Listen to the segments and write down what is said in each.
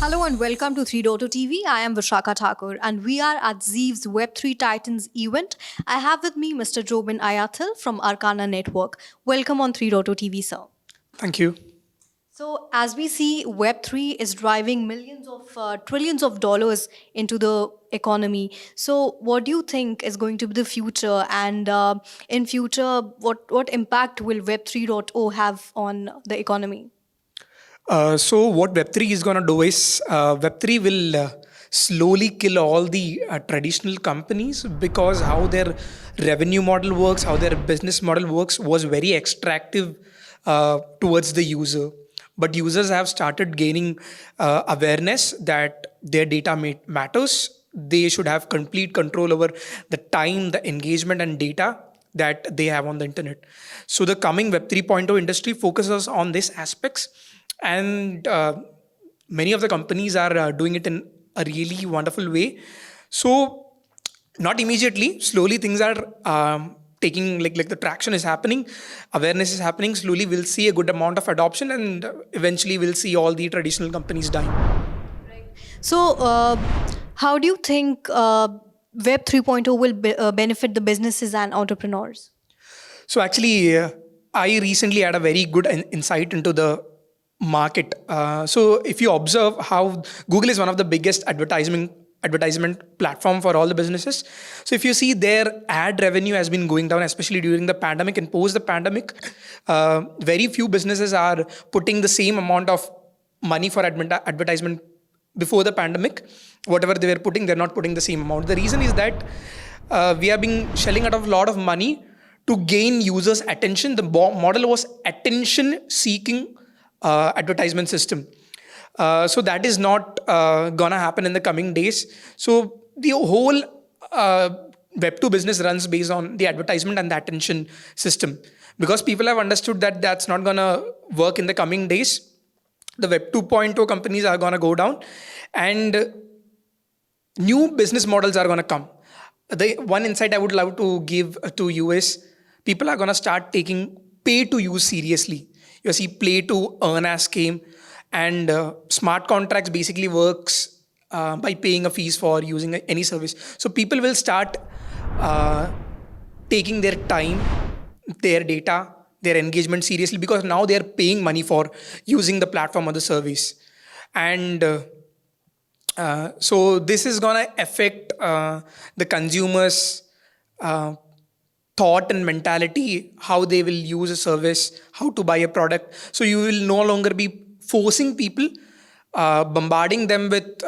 Hello and welcome to 3.0 TV. I am Vishaka Thakur and we are at Zeev's Web3 Titans event. I have with me Mr. Jobin Ayathil from Arcana Network. Welcome on 3.0 TV, sir. Thank you. So as we see, Web3 is driving millions of trillions of dollars into the economy. So what do you think is going to be the future, and in future, what impact will Web 3.0 have on the economy? So what Web3 is going to do is Web3 will slowly kill all the traditional companies, because how their revenue model works, how their business model works was very extractive towards the user. But users have started gaining awareness that their data matters. They should have complete control over the time, the engagement and data that they have on the internet. So the coming Web 3.0 industry focuses on these aspects, and many of the companies are doing it in a really wonderful way. So not immediately, slowly things are taking, like the traction is happening, awareness is happening. Slowly we'll see a good amount of adoption, and eventually we'll see all the traditional companies dying. Right. So how do you think Web 3.0 will benefit the businesses and entrepreneurs? So actually, I recently had a very good insight into the market. So if you observe how Google is one of the biggest advertisement platform for all the businesses. So if you see, their ad revenue has been going down, especially during the pandemic and post the pandemic. Very few businesses are putting the same amount of money for advertisement before the pandemic. Whatever they were putting, they're not putting the same amount. The reason is that we have been shelling out a lot of money to gain users' attention. The model was attention-seeking advertisement system. So that is not gonna happen in the coming days. So the whole Web2 business runs based on the advertisement and the attention system. Because people have understood that that's not gonna work in the coming days, the Web 2.0 companies are gonna go down, and new business models are gonna come. The one insight I would love to give to you is, people are gonna start taking pay to use seriously. You see, play to earn as came, and smart contracts basically works by paying a fees for using any service. So people will start taking their time, their data, their engagement seriously, because now they're paying money for using the platform or the service. And so this is gonna affect the consumers' thought and mentality, how they will use a service, how to buy a product. So you will no longer be forcing people, bombarding them with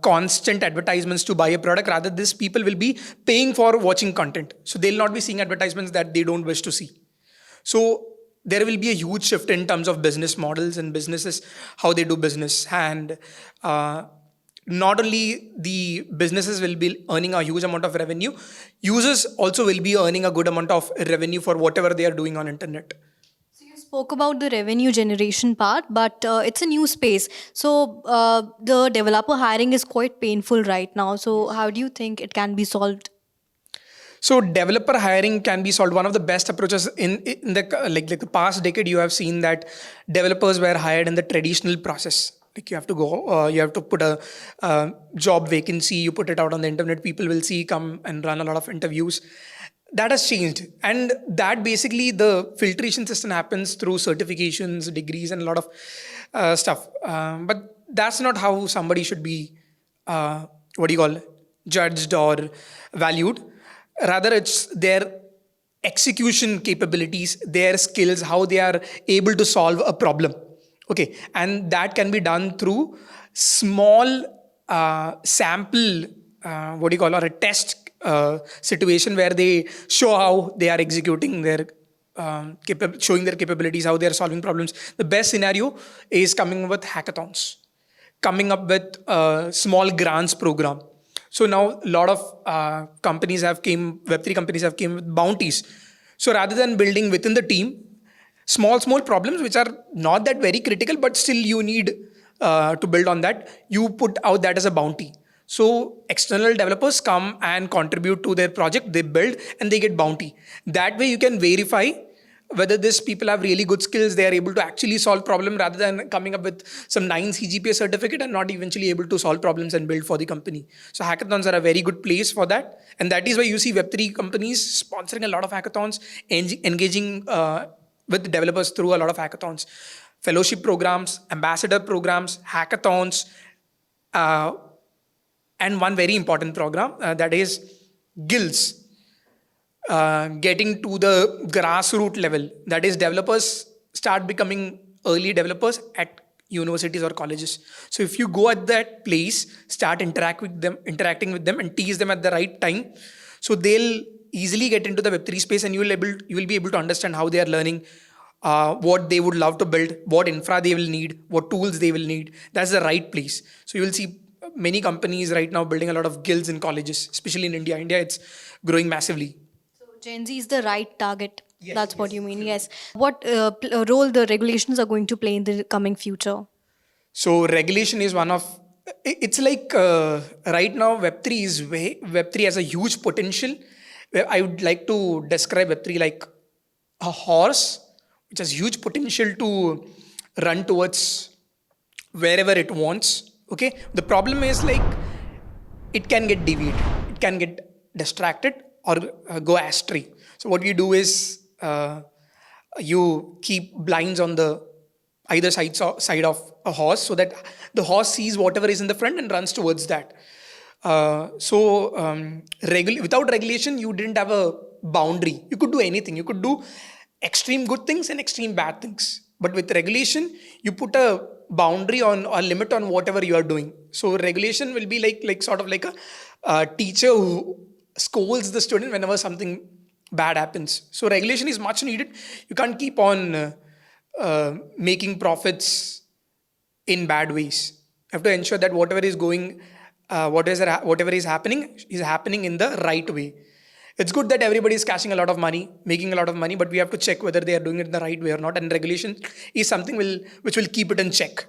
constant advertisements to buy a product. Rather, these people will be paying for watching content. So they'll not be seeing advertisements that they don't wish to see. So there will be a huge shift in terms of business models and businesses, how they do business. And not only the businesses will be earning a huge amount of revenue, users also will be earning a good amount of revenue for whatever they are doing on internet. So you spoke about the revenue generation part, but it's a new space. So the developer hiring is quite painful right now. So how do you think it can be solved? So developer hiring can be solved. One of the best approaches in the past decade, you have seen that developers were hired in the traditional process. Like you have to go, you have to put a job vacancy, you put it out on the internet, people will see, come and run a lot of interviews. That has changed. And that basically the filtration system happens through certifications, degrees, and a lot of stuff. But that's not how somebody should be, judged or valued. Rather, it's their execution capabilities, their skills, how they are able to solve a problem. Okay, and that can be done through small sample, or a test situation where they show how they are executing their, showing their capabilities, how they are solving problems. The best scenario is coming up with hackathons, coming up with a small grants program. So now a lot of companies have came, Web3 companies have came with bounties. So rather than building within the team, small problems which are not that very critical, but still you need to build on that, you put out that as a bounty. So external developers come and contribute to their project, they build and they get bounty. That way you can verify whether these people have really good skills, they are able to actually solve problem rather than coming up with some 9 CGPA certificate and not eventually able to solve problems and build for the company. So hackathons are a very good place for that. And that is why you see Web3 companies sponsoring a lot of hackathons, engaging with developers through a lot of hackathons, fellowship programs, ambassador programs, hackathons, uh, and one very important program that is guilds, getting to the grassroots level. That is, developers start becoming early developers at universities or colleges. So if you go at that place, start interacting with them, and tease them at the right time, so they'll easily get into the Web3 space, and you will be able to understand how they are learning, what they would love to build, what infra they will need, what tools they will need. That's the right place. So you will see many companies right now building a lot of guilds in colleges, especially in India. India, it's growing massively. So Gen Z is the right target. Yes, That's what yes. you mean. Yes. What role the regulations are going to play in the coming future? So regulation is one of it's like right now Web3 has a huge potential. Where I would like to describe Web3 like a horse which has huge potential to run towards wherever it wants. Okay, the problem is like it can get deviated, it can get distracted or go astray. So what you do is you keep blinds on the either side of a horse so that the horse sees whatever is in the front and runs towards that. Without regulation, you didn't have a boundary. You could do anything. You could do extreme good things and extreme bad things. But with regulation, you put a boundary on or limit on whatever you are doing. So regulation will be like sort of like a teacher who scolds the student whenever something bad happens. So regulation is much needed. You can't keep on making profits in bad ways. You have to ensure that whatever is going, whatever is happening in the right way. It's good that everybody is cashing a lot of money, making a lot of money, but we have to check whether they are doing it in the right way or not. And regulation is something which will keep it in check.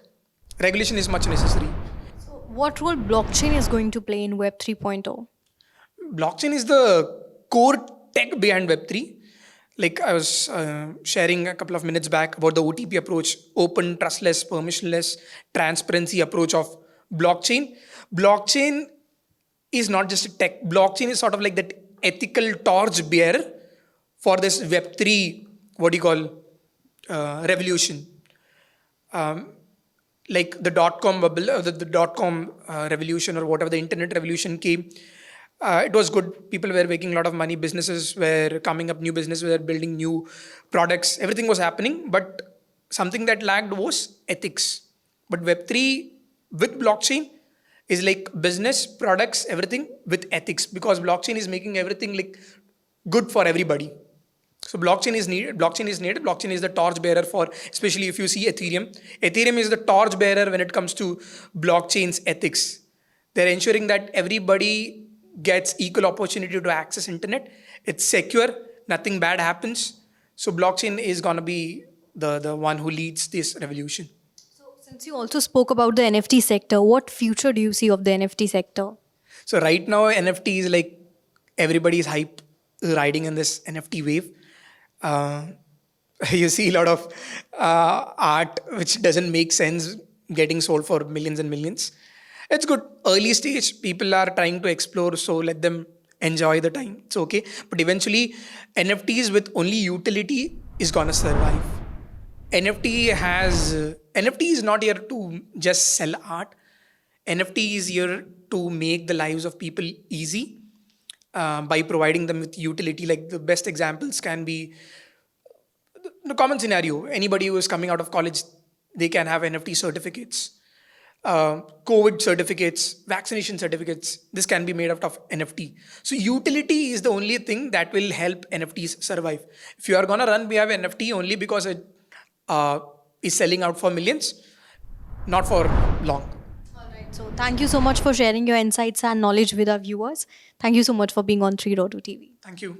Regulation is much necessary. So what role blockchain is going to play in Web 3.0? Blockchain is the core tech behind Web3. Like I was sharing a couple of minutes back about the OTP approach, open, trustless, permissionless, transparency approach of blockchain. Blockchain is not just a tech. Blockchain is sort of like that ethical torch bearer for this Web3, revolution. Like the dot-com bubble, the dot-com revolution or whatever, the internet revolution came. It was good. People were making a lot of money. Businesses were coming up, new businesses were building new products. Everything was happening, but something that lagged was ethics. But Web3 with blockchain is like business, products, everything with ethics, because blockchain is making everything like good for everybody. So blockchain is needed. Blockchain is the torch bearer for, especially if you see Ethereum. Ethereum is the torch bearer when it comes to blockchain's ethics. They're ensuring that everybody gets equal opportunity to access internet. It's secure. Nothing bad happens. So blockchain is gonna be the one who leads this revolution. So since you also spoke about the NFT sector, what future do you see of the NFT sector? So right now NFT is like everybody's hype riding in this NFT wave. You see a lot of art which doesn't make sense getting sold for millions and millions. It's good. Early stage, people are trying to explore, so let them enjoy the time. It's okay. But eventually, NFTs with only utility is gonna survive. NFT is not here to just sell art. NFT is here to make the lives of people easy by providing them with utility. Like the best examples can be the common scenario. Anybody who is coming out of college, they can have NFT certificates. COVID certificates, vaccination certificates, this can be made out of NFT. So utility is the only thing that will help NFTs survive. If you are gonna run, we have NFT only because it is selling out for millions, not for long. All right. So thank you so much for sharing your insights and knowledge with our viewers. Thank you so much for being on 3.2 TV. Thank you.